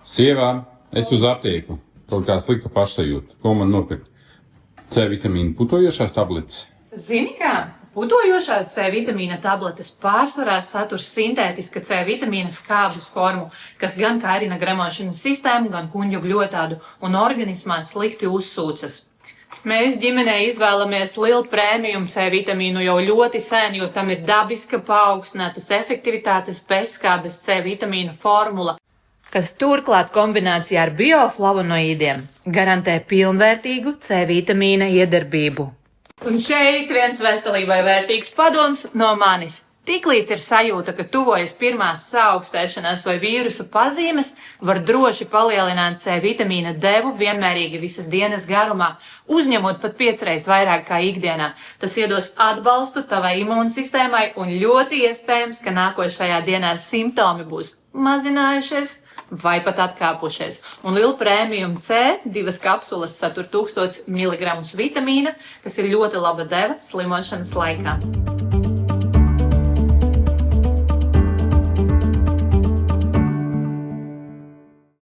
Sievām, es uz aptieku. Kaut kā slikta pašsajūta. Ko man nopirkt? C vitamīna putojošās tabletes. Zini kā? Putojošās C vitamīna tabletes pārsvarā satur sintētiska C vitamīna skābes formu, kas gan kairina gremošanas sistēmu, gan kuņģu gļotādu un organismā slikti uzsūcas. Mēs ģimenē izvēlamies lielu prēmiju C vitamīnu jau ļoti sen, jo tam ir dabiska paaugstinātas efektivitātes bezskābes C vitamīna formula, kas turklāt kombinācijā ar bioflavonoīdiem garantē pilnvērtīgu C vitamīna iedarbību. Un šeit viens veselībai vērtīgs padoms no manis. Tiklīdz ir sajūta, ka tuvojas pirmās saaugstēšanās vai vīrusu pazīmes, var droši palielināt C vitamīna devu vienmērīgi visas dienas garumā, uzņemot pat 5 reizes vairāk kā ikdienā. Tas iedos atbalstu tavai imūnsistēmai un ļoti iespējams, ka nākošajā dienā simptomi būs mazinājušies vai pat atkāpušies. Un Lil Premium C 2 kapsulas satur 1000 mg vitamīna, kas ir ļoti laba deva slimošanas laikā.